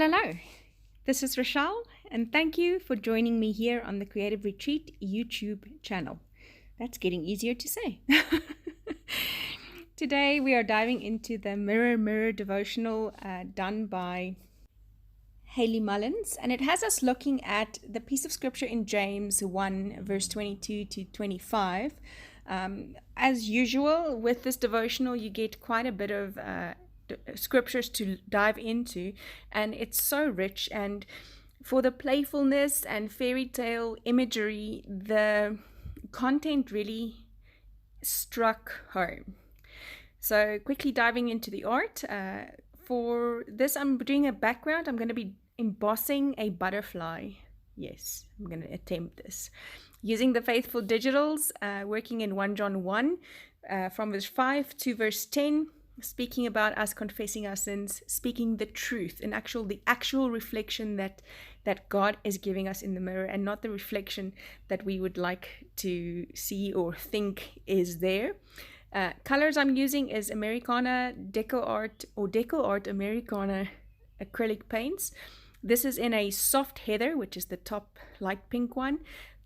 Hello, this is Rochelle, and thank you for joining me here on the Creative Retreat YouTube channel. That's getting easier to say. Today we are diving into the Mirror devotional done by Haley Mullins, and it has us looking at the piece of scripture in James 1 verse 22 to 25. As usual with this devotional, you get quite a bit of scriptures to dive into, and it's so rich. And for the playfulness and fairy tale imagery, the content really struck home. So quickly diving into the art. For this, I'm doing a background. I'm going to be embossing a butterfly. Yes, I'm going to attempt this using the Faithful Digitals, working in 1 John 1 from verse 5 to verse 10, speaking about us confessing our sins, speaking the truth, and the actual reflection that God is giving us in the mirror, and not the reflection that we would like to see or think is there. Colors I'm using is Americana, DecoArt Americana acrylic paints. This is in a soft heather, which is the top light pink one,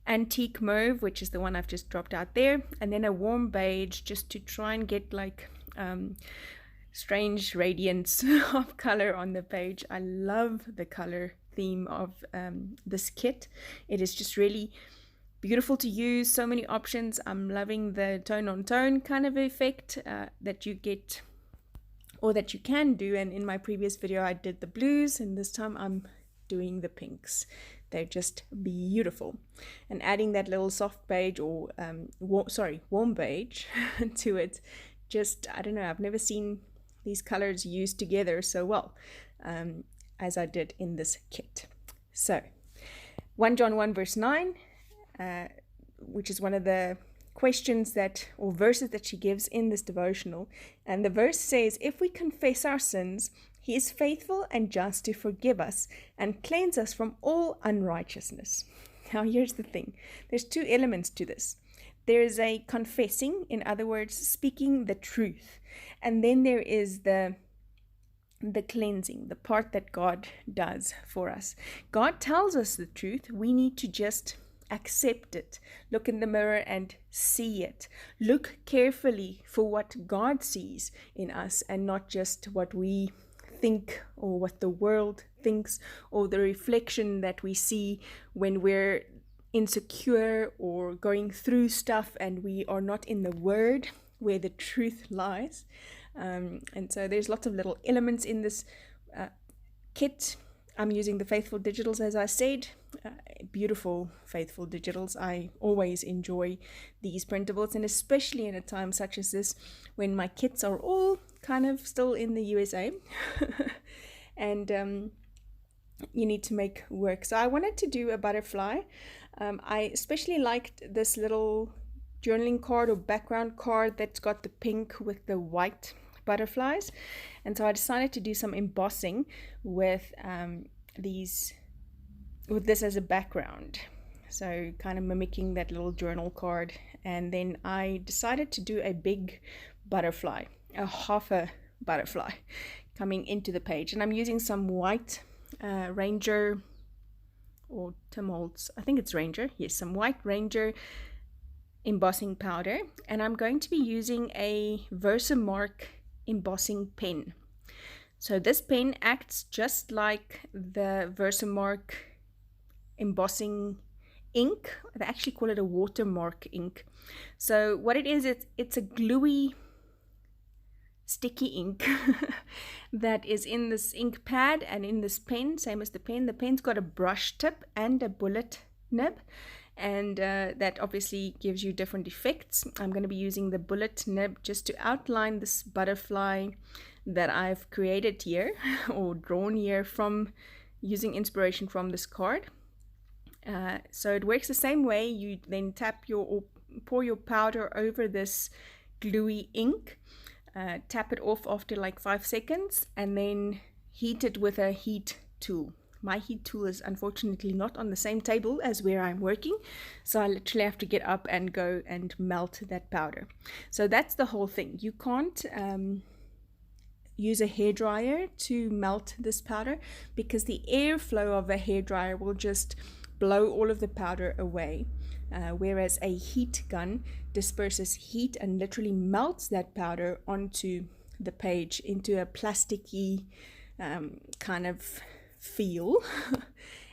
antique mauve, which is the one I've just dropped out there, and then a warm beige, just to try and get like strange radiance of color on the page. I love the color theme of this kit. It is just really beautiful to use, so many options. I'm loving the tone on tone kind of effect that you get, or that you can do. And in my previous video I did the blues, and this time I'm doing the pinks. They're just beautiful, and adding that little soft beige or warm beige to it. Just, I don't know, I've never seen these colors used together so well as I did in this kit. So 1 John 1 verse 9, which is one of the questions or verses that she gives in this devotional. And the verse says, if we confess our sins, he is faithful and just to forgive us and cleanse us from all unrighteousness. Now here's the thing. There's two elements to this. There is a confessing, in other words, speaking the truth. And then there is the cleansing, the part that God does for us. God tells us the truth. We need to just accept it. Look in the mirror and see it. Look carefully for what God sees in us, and not just what we think or what the world thinks, or the reflection that we see when we're insecure or going through stuff and we are not in the Word where the truth lies. And so there's lots of little elements in this kit. I'm using the Faithful Digitals, as I said, beautiful Faithful Digitals. I always enjoy these printables, and especially in a time such as this when my kits are all kind of still in the USA and you need to make work. So I wanted to do a butterfly. I especially liked this little journaling card or background card that's got the pink with the white butterflies, and so I decided to do some embossing with this as a background, so kind of mimicking that little journal card. And then I decided to do a big butterfly, a half a butterfly coming into the page, and I'm using some white Ranger or Tim Holtz, I think it's Ranger, yes, some white Ranger embossing powder, and I'm going to be using a Versamark Embossing Pen. So this pen acts just like the Versamark embossing ink. They actually call it a watermark ink. So what it is, it's a gluey sticky ink that is in this ink pad and in this pen, same as the pen. The pen's got a brush tip and a bullet nib, and that obviously gives you different effects. I'm going to be using the bullet nib just to outline this butterfly that I've created here or drawn here from using inspiration from this card. So it works the same way. You then or pour your powder over this gluey ink, tap it off after like 5 seconds, and then heat it with a heat tool. My heat tool is unfortunately not on the same table as where I'm working, so I literally have to get up and go and melt that powder. So that's the whole thing. You can't use a hairdryer to melt this powder, because the airflow of a hairdryer will just blow all of the powder away, whereas a heat gun disperses heat and literally melts that powder onto the page into a plasticky kind of feel.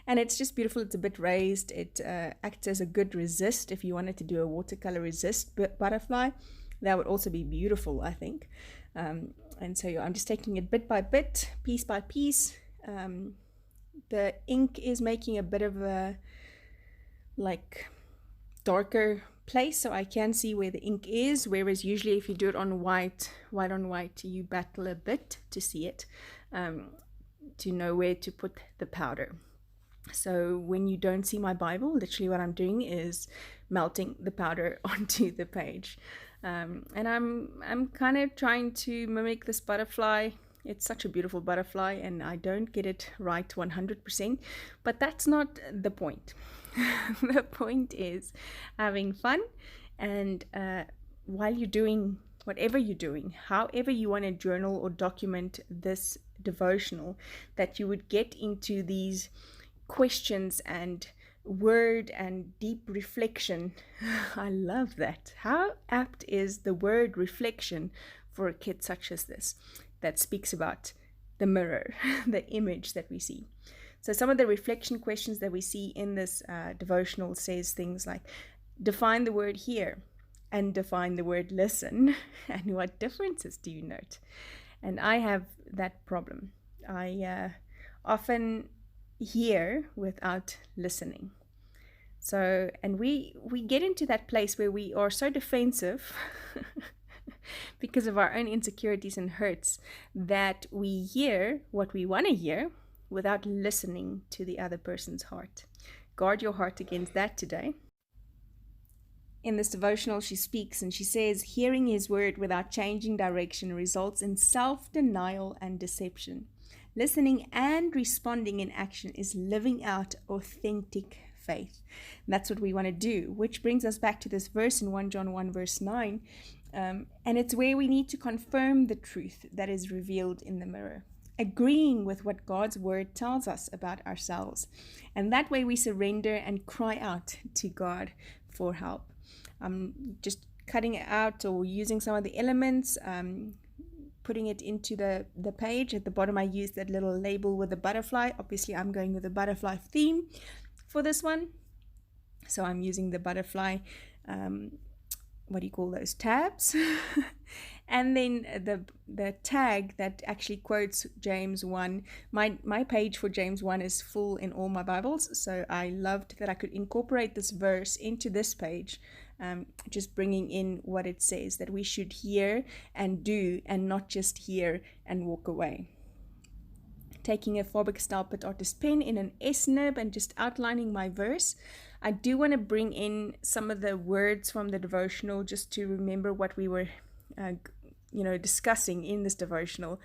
And it's just beautiful. It's a bit raised. It acts as a good resist. If you wanted to do a watercolor resist butterfly, that would also be beautiful, I think. And so I'm just taking it bit by bit, piece by piece. The ink is making a bit of a like darker place, so I can see where the ink is, whereas usually if you do it on white on white, you battle a bit to see it, to know where to put the powder. So when you don't see my Bible, literally what I'm doing is melting the powder onto the page. And I'm kind of trying to mimic this butterfly. It's such a beautiful butterfly, and I don't get it right 100%, but that's not the point. The point is having fun, and while you're doing whatever you're doing, however you want to journal or document this devotional, that you would get into these questions and word and deep reflection. I love that. How apt is the word reflection for a kit such as this, that speaks about the mirror, the image that we see. So some of the reflection questions that we see in this devotional says things like, define the word hear and define the word listen, and what differences do you note? And I have that problem. I often hear without listening. So, and we get into that place where we are so defensive because of our own insecurities and hurts, that we hear what we want to hear without listening to the other person's heart. Guard your heart against that today. In this devotional, she speaks and she says, hearing his word without changing direction results in self-denial and deception. Listening and responding in action is living out authentic faith. And that's what we want to do, which brings us back to this verse in 1 John 1 verse 9. And it's where we need to confirm the truth that is revealed in the mirror, agreeing with what God's word tells us about ourselves. And that way we surrender and cry out to God for help. Just cutting it out or using some of the elements, putting it into the page. At the bottom I used that little label with a butterfly. Obviously I'm going with a butterfly theme for this one, so I'm using the butterfly, what do you call those, tabs? And then the tag that actually quotes James 1. My page for James 1 is full in all my Bibles, so I loved that I could incorporate this verse into this page, just bringing in what it says, that we should hear and do, and not just hear and walk away. Taking a Faber-Castell Pitt Artist pen in an S nib and just outlining my verse. I do want to bring in some of the words from the devotional just to remember what we were discussing in this devotional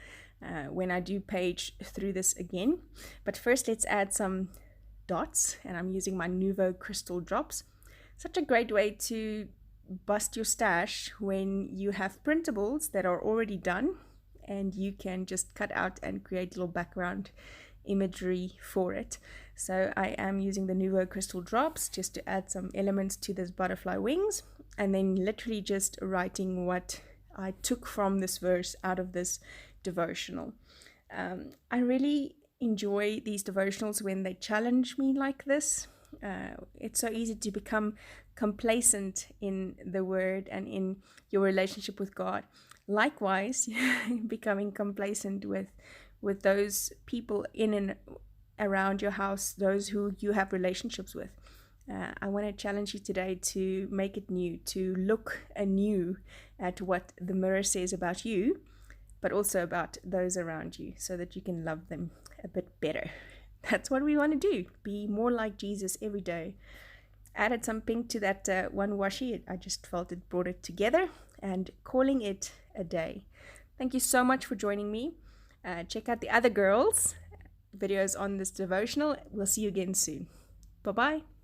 when I do page through this again. But first let's add some dots, and I'm using my Mauve crystal drops. Such a great way to bust your stash when you have printables that are already done, and you can just cut out and create little background imagery for it. So I am using the Mauve crystal drops just to add some elements to this butterfly wings, and then literally just writing what I took from this verse out of this devotional. I really enjoy these devotionals when they challenge me like this. It's so easy to become complacent in the word and in your relationship with God. Likewise, becoming complacent with those people in and around your house, those who you have relationships with. I want to challenge you today to make it new, to look anew at what the mirror says about you, but also about those around you, so that you can love them a bit better. That's what we want to do, be more like Jesus every day. Added some pink to that one washi. I just felt it brought it together, and calling it a day. Thank you so much for joining me. Check out the other girls' videos on this devotional. We'll see you again soon. Bye-bye.